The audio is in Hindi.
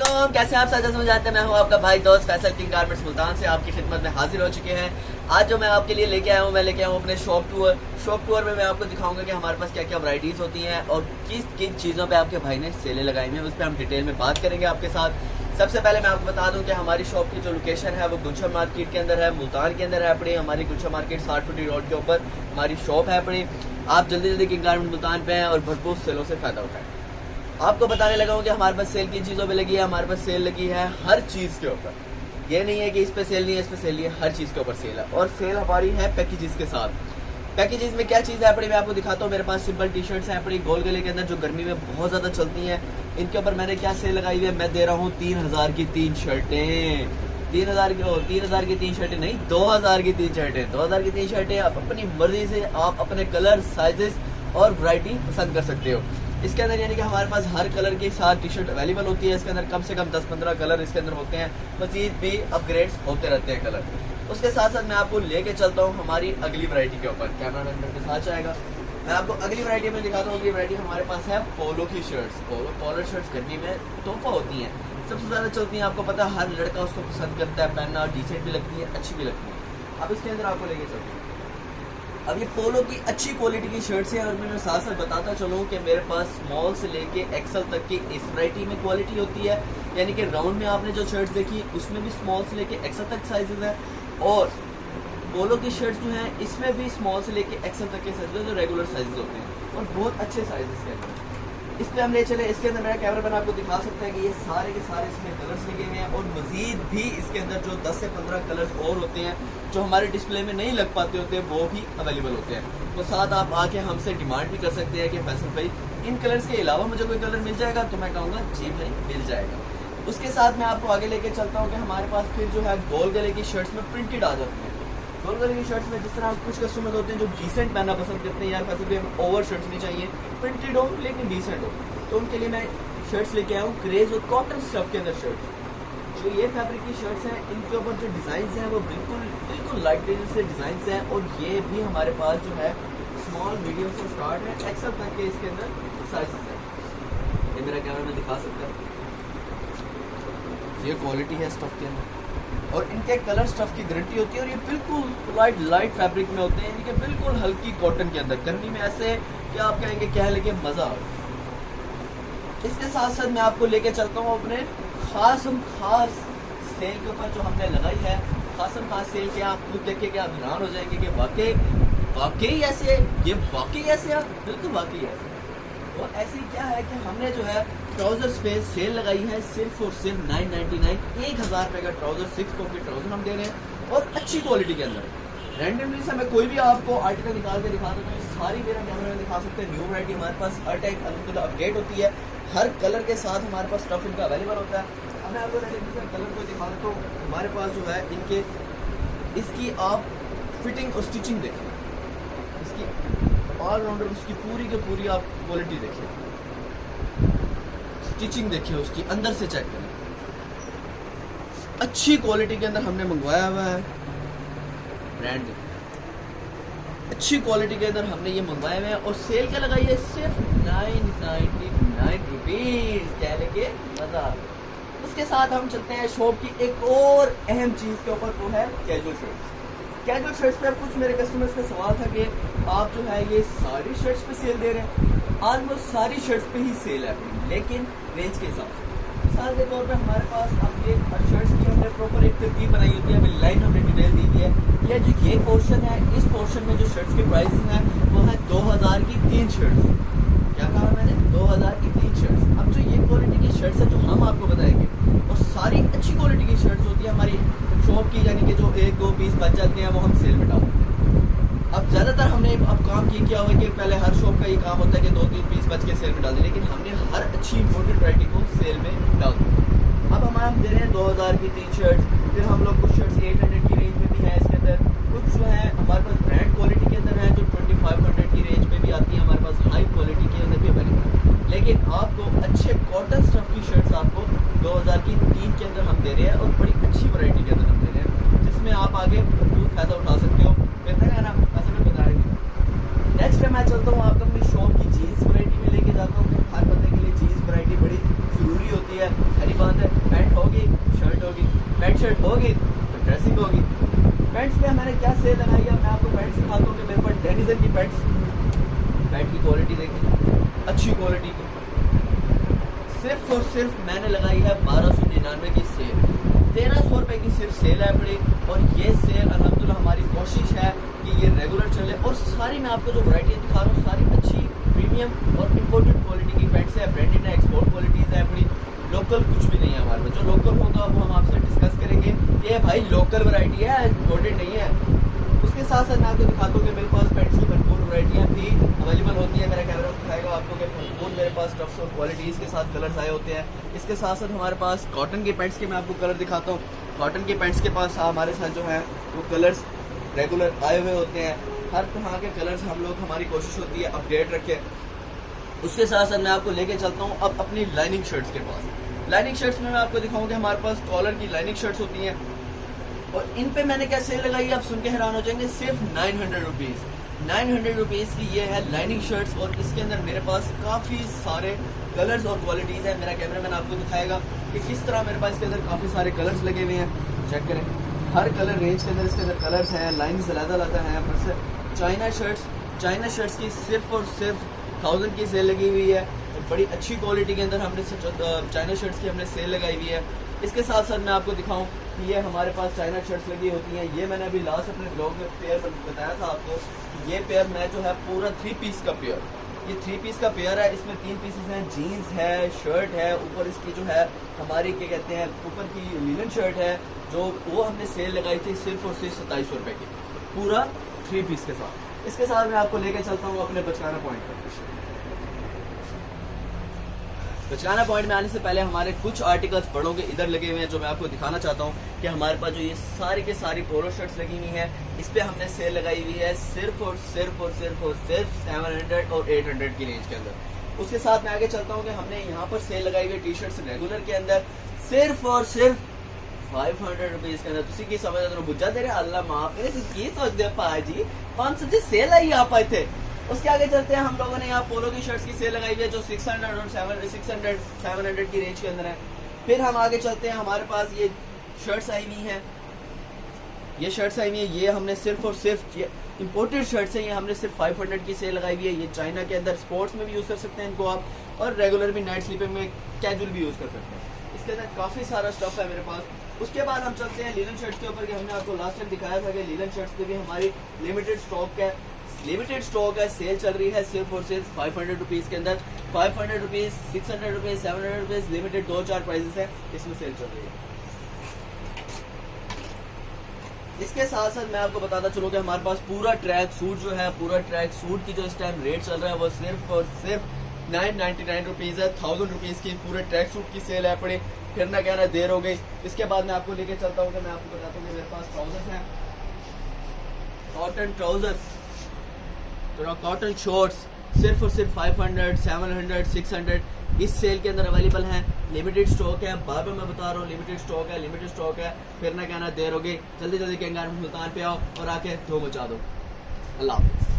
अस्सलामुअलैकुम, कैसे हैं आप? साथ समझ आते हैं। मैं हूं आपका भाई दोस्त फैसल किंग गारमेंट्स मुल्तान से आपकी खिदमत में हाजिर हो चुके हैं। आज जो मैं आपके लिए लेके आया हूं, मैं लेके आया हूं अपने शॉप टूर में मैं आपको दिखाऊंगा कि हमारे पास क्या क्या वैरायटीज़ होती हैं और किस किन चीज़ों पे आपके भाई ने सेलें लगाई हुई हैं, उस पर हम डिटेल में बात करेंगे आपके साथ। सबसे पहले मैं आपको बता दूं कि हमारी शॉप की जो लोकेशन है वो गुलशन मार्केट के अंदर है, मुल्तान के अंदर है अपनी। हमारी गुलशन मार्केट 60 फुटी रोड के ऊपर हमारी शॉप है अपनी। आप जल्दी जल्दी किंग गारमेंट मुल्तान पे हैं और भरपूर सेलों से फ़ायदा उठाएं। आपको बताने लगा हूँ कि हमारे पास सेल किन चीज़ों पे लगी है। हमारे पास सेल लगी है हर चीज़ के ऊपर। ये नहीं है कि इस पे सेल नहीं है, इस पे सेल नहीं है, हर चीज़ के ऊपर सेल है। और सेल हमारी है पैकेजेस के साथ। पैकेजेस में क्या चीज़ है अपनी, मैं आपको दिखाता हूँ। मेरे पास सिंपल टी शर्ट्स हैं अपनी गोल गले के अंदर जो गर्मी में बहुत ज़्यादा चलती हैं। इनके ऊपर मैंने क्या सेल लगाई हुई है, मैं दे रहा हूँ 3000 की 3 शर्टें। 3000 की 3 शर्टें नहीं, 2000 की 3 शर्टें। 2000 की 3 शर्टें आप अपनी मर्जी से आप अपने कलर, साइजेस और वैरायटी पसंद कर सकते हो। इसके अंदर यानी कि हमारे पास हर कलर के साथ टी शर्ट अवेलेबल होती है। इसके अंदर कम से कम 10-15 कलर इसके अंदर होते हैं। मजीद भी अपग्रेड्स होते रहते हैं कलर। उसके साथ साथ मैं आपको लेके चलता हूँ हमारी अगली वैरायटी के ऊपर। कैमरा मैन मेरे साथ जाएगा, मैं आपको अगली वैरायटी में दिखाता हूँ। अगली वैरायटी हमारे पास है पोलो की शर्ट्स। पोलो शर्ट्स गर्मी में तोहफा होती हैं, सबसे ज़्यादा चलती हैं। आपको पता है हर लड़का उसको पसंद करता है पहनना, और डिसेंट भी लगती है, अच्छी भी लगती है। अब इसके अंदर आपको लेके चलते हैं। अब ये पोलो की अच्छी क्वालिटी की शर्ट्स हैं और मैं साथ साथ बताता चलूँ कि मेरे पास स्मॉल से लेके एक्सल तक की इस वैरायटी में क्वालिटी होती है। यानी कि राउंड में आपने जो शर्ट्स देखी उसमें भी स्मॉल से लेके एक्सल तक साइजेस हैं, और पोलो की शर्ट्स जो हैं इसमें भी स्मॉल से लेके एक्सल तक के साइजेस जो रेगुलर साइजेस होते हैं और बहुत अच्छे साइजेस के अंदर। इस पर हम ले चले। इसके अंदर मेरा कैमरा मैन आपको दिखा सकता है कि ये सारे के सारे इसमें कलर्स लगे हुए हैं, और मजीद भी इसके अंदर जो 10 से 15 कलर्स और होते हैं जो हमारे डिस्प्ले में नहीं लग पाते होते, वो भी अवेलेबल होते हैं। तो साथ आप आके हमसे डिमांड भी कर सकते हैं कि फैसल भाई इन कलर्स के अलावा मुझे कोई कलर मिल जाएगा, तो मैं कहूँगा जी भाई मिल जाएगा। उसके साथ मैं आपको आगे लेके चलता हूँ कि हमारे पास फिर जो है गोल गले की शर्ट्स में प्रिंटेड आ जाती हैं। गोल गले की शर्ट्स में जिस तरह कुछ कस्टमर्स होते हैं जो डिसेंट पहनना पसंद करते हैं, यार फैसल भाई हमें ओवर शर्ट्स नहीं चाहिए, प्रिंटेड हो लेकिन डिसेंट हो, तो उनके लिए मैं शर्ट्स लेके आया हूँ क्रेज और कॉटन स्टफ के अंदर शर्ट्स। जो ये फैब्रिक की शर्ट्स हैं इनके ऊपर जो डिज़ाइन हैं वो बिल्कुल लाइट वेट से डिज़ाइन हैं, और ये भी हमारे पास जो है स्मॉल मीडियम से स्टार्ट है, एक्सल तक के इसके अंदर साइजेस हैं। ये मेरा कैमरा में दिखा सकता है, ये क्वालिटी है स्टफ के अंदर, और इनके कलर स्टफ की गारंटी होती है। और ये बिल्कुल लाइट फैब्रिक में होते हैं, इनके बिल्कुल हल्की कॉटन के अंदर। गर्मी में ऐसे क्या आप कहेंगे, क्या लेके मज़ा आ। इसके साथ साथ मैं आपको लेके चलता हूँ अपने खास सेल के ऊपर जो हमने लगाई है। खास सेल के आप खुद देख के आप हैरान हो जाएंगे कि वाकई ऐसे, ये वाकई ऐसे है, बिल्कुल वाकई ऐसे। और ऐसी क्या है कि हमने जो है ट्राउजर्स पे सेल लगाई है सिर्फ और सिर्फ 999, 1000 रुपये का ट्राउजर, 6 पॉकेट ट्राउजर हम दे रहे हैं, और अच्छी क्वालिटी के अंदर। रैंडमली से मैं कोई भी आपको आर्टिकल निकाल के दिखा सकता हूँ, सारी मेरा कैमरा में दिखा सकते हैं। न्यू वैरायटी हमारे पास हर टाइम अलहमदुलिल्लाह अपडेट होती है, हर कलर के साथ हमारे पास स्टफ इनका अवेलेबल होता है। अब मैं आपको कलर को दिखा देता हूँ। हमारे पास जो है इनके इसकी आप फिटिंग और स्टिचिंग देखें, इसकी ऑलराउंडर उसकी पूरी की पूरी आप क्वालिटी देखें, स्टिचिंग देखिए, उसकी अंदर से चेक करें, अच्छी क्वालिटी के अंदर हमने मंगवाया हुआ है। ब्रांड अच्छी क्वालिटी के अंदर हमने ये मंगवाया हुआ है, और सेल क्या लगाई है सिर्फ 999 रुपीज़। क्या लेके मजा। उसके साथ हम चलते हैं शॉप की एक और अहम चीज़ के ऊपर, वो है कैजुअल शर्ट्स। कैजुअल शर्ट्स पे कुछ मेरे कस्टमर्स का सवाल था कि आप जो है ये सारी शर्ट्स पे सेल दे रहे हैं। ऑलमोस्ट सारी शर्ट्स पे ही सेल है, लेकिन रेंज के हिसाब से। मिसाल के तौर पे हमारे पास अब ये हर शर्ट्स की हमने प्रॉपर एक तरतीब बनाई होती है, अभी लाइन हमने डिटेल दी है। यह जो ये पोर्शन है, इस पोर्शन में जो शर्ट्स के प्राइस हैं वो है 2000 की 3 शर्ट्स। क्या कहा मैंने? 2000 की 3 शर्ट्स। अब जो ये क्वालिटी की शर्ट्स है जो हम आपको बताएंगे, और सारी अच्छी क्वालिटी की शर्ट्स होती है हमारी शॉप की, यानी कि जो 1-2 पीस बच जाते हैं वो हम सेल में डालते हैं। अब ज़्यादातर हमने अब काम ये किया हुआ है कि पहले हर शॉप का ये काम होता है कि 2-3 पीस बच के सेल में डाल दें, लेकिन हमने हर अच्छी इंपोर्टेड वैरायटी को सेल में डाल दिया। अब हम दे रहे हैं 2000 की 3 शर्ट्स। फिर हम लोग कुछ शर्ट्स 800 की रेंज में भी हैं इसके अंदर, कुछ जो है हमारे पास ब्रांड क्वालिटी के अंदर है जो 2500 की रेंज में भी आती है, हमारे पास हाई क्वालिटी के अंदर भी अवेलेबल है। लेकिन आपको अच्छे कॉटन स्टफ की शर्ट्स आपको 2000 की 3 के अंदर हम दे रहे हैं, और बड़ी अच्छी वैरायटी के अंदर हम दे रहे हैं, जिसमें आप आगे भरपूर फ़ायदा उठा सकते हो। बेहतर है ना, ऐसा मैं बता रही हूँ। नेक्स्ट मैं चलता हूँ आपको अपनी शॉप की जीन्स वैरायटी में लेके जाता हूँ। हर बंदे के लिए जीन्स वैरायटी बड़ी ज़रूरी होती है। हरी बात है, पैंट होगी, शर्ट होगी, पैंट शर्ट होगी तो ड्रेसिंग होगी। पैंट्स में मैंने क्या सेल लगाई है, मैं आपको पैंट्स दिखाता हूँ कि मेरे पास डेनिजन की पैंट्स, पैंट की क्वालिटी देखें, अच्छी क्वालिटी की, सिर्फ और सिर्फ मैंने लगाई है 1299 की सेल, 1300 रुपये की सिर्फ सेल है पड़ी। और ये सेल अल्हम्दुलिल्लाह हमारी कोशिश है कि ये रेगुलर चले। और सारी मैं आपको जो वैरायटी दिखा रहा हूँ सारी अच्छी प्रीमियम और इम्पोर्टेड क्वालिटी की पैंट्स है, ब्रांडेड है, एक्सपोर्ट क्वालिटीज़ है पड़ी। लोकल कुछ भी नहीं है हमारे पास, जो लोकल होगा वो हम आपसे डिस्कस करेंगे। ये भाई लोकल वैरायटी है, इम्पोर्टेड नहीं है। उसके साथ साथ मैं आपको दिखाता हूँ कि मेरे पास पैंट्स की भरपूर वैरायटियाँ भी अवेलेबल होती है। मेरा कैमरा दिखाएगा आपको कि भरपूर मेरे पास टफ्स और क्वालिटीज़ के साथ कलर्स आए होते हैं। इसके साथ साथ हमारे पास कॉटन के पैंट्स के मैं आपको कलर दिखाता हूँ। कॉटन के पैंट्स के पास हमारे साथ जो है वो कलर्स रेगुलर आए हुए होते हैं। हर तरह के कलर्स हम लोग, हमारी कोशिश होती है अपडेट रखें। उसके साथ साथ मैं आपको लेके चलता हूँ अब अपनी लाइनिंग शर्ट्स के पास। लाइनिंग शर्ट्स में मैं आपको दिखाऊँ कि हमारे पास कॉलर की लाइनिंग शर्ट्स होती हैं और इन पे मैंने क्या सेल लगाई है आप सुन के हैरान हो जाएंगे, सिर्फ 900 रुपीज़। 900 रुपीज़ की ये है लाइनिंग शर्ट्स और इसके अंदर मेरे पास काफ़ी सारे कलर्स और क्वालिटीज़ हैं। मेरा कैमरा मैन आपको दिखाएगा कि किस तरह मेरे पास इसके अंदर काफ़ी सारे कलर्स लगे हुए हैं। चेक करें, हर कलर रेंज के अंदर इसके अंदर कलर्स हैं, लाइन्स अलग-अलग हैं। फिर से चाइना शर्ट्स की सिर्फ और सिर्फ 1000 की सेल लगी हुई है। तो बड़ी अच्छी क्वालिटी के अंदर हमने चाइना शर्ट्स की हमने सेल लगाई हुई है। इसके साथ साथ मैं आपको दिखाऊं कि ये हमारे पास चाइना शर्ट्स लगी होती हैं। ये मैंने अभी लास्ट अपने ब्लॉग में पेयर बताया था आपको। ये पेयर मैं जो है पूरा 3 पीस का पेयर, ये 3 पीस का पेयर है। इसमें 3 पीसेस हैं, जीन्स है, शर्ट है, ऊपर इसकी जो है हमारी क्या कहते हैं ऊपर की लिनन शर्ट है, जो वो हमने सेल लगाई थी सिर्फ और सिर्फ 2700 रुपये की, पूरा 3 पीस के साथ। इसके साथ मैं आपको लेके चलता हूँ अपने बचकाना पॉइंट पर। बचकाना पॉइंट में आने से पहले हमारे कुछ आर्टिकल्स बड़ों के इधर लगे हुए हैं जो मैं आपको दिखाना चाहता हूँ कि हमारे पास जो ये सारी के सारी पोलो शर्ट्स लगी हुई हैं, इस पे हमने सेल लगाई हुई है सिर्फ और सिर्फ 700 और 800 की रेंज के अंदर। उसके साथ मैं आगे चलता हूँ कि हमने यहाँ पर सेल लगाई हुई है टी शर्ट्स रेगुलर के अंदर सिर्फ और सिर्फ 500 रुपीज़ के अंदर। तुसी की समझ बुझा दे रहे अल्लाह माफ करे, की सोचते पाजी 500 सेल आई आप आए थे। उसके आगे चलते हैं, हम लोगों ने यहाँ पोलो की शर्ट्स की सेल लगाई हुई है जो 600 और 700 की रेंज के अंदर है। फिर हम आगे चलते हैं, हमारे पास ये शर्ट्स आई हुई हैं, ये शर्ट्स आई हुई हैं, ये हमने सिर्फ और सिर्फ इंपोर्टेड शर्ट्स हैं, ये हमने सिर्फ 500 की सेल लगाई हुई है। ये चाइना के अंदर स्पोर्ट्स में भी यूज़ कर सकते हैं इनको आप, और रेगुलर भी नाइट स्लीपिंग में कैजुअल भी यूज़ कर सकते हैं। इसके अंदर काफ़ी सारा स्टफ है मेरे पास। उसके बाद हम चलते हैं लिनन शर्ट्स के ऊपर कि हमने आपको लास्ट टाइम दिखाया था कि लिनन शर्ट्स पे भी हमारी लिमिटेड स्टॉक है, सेल चल रही है सिर्फ और सिर्फ 500 रुपीज़ के अंदर। 500 rupees, 600 rupees, 700 rupees limited 2-4 prices है, इसमें सेल चल रही है। इसके साथ साथ मैं आपको बताता चलूँ कि हमारे पास पूरा ट्रैक सूट जो है, पूरा ट्रैक सूट की जो इस टाइम रेट चल रहा है वो सिर्फ और सिर्फ 999 रुपीज़ है। 1000 रुपीज़ की पूरे ट्रैक सूट की सेल है पड़ी। फिर ना कहना देर हो गई। इसके बाद मैं आपको लेके चलता हूँ कि मैं आपको बताता हूँ कि मेरे पास ट्राउजर्स हैं, कॉटन ट्राउजर्स, कॉटन शॉर्ट्स सिर्फ और सिर्फ 500, 700, 600 इस सेल के अंदर अवेलेबल हैं। लिमिटेड स्टॉक है, बार बार मैं बता रहा हूँ लिमिटेड स्टॉक है। फिर ना कहना देर हो गई, जल्दी जल्दी कैंगार सुल्तान पे आओ और आके धूम मचा दो। अल्लाह हाफिज़।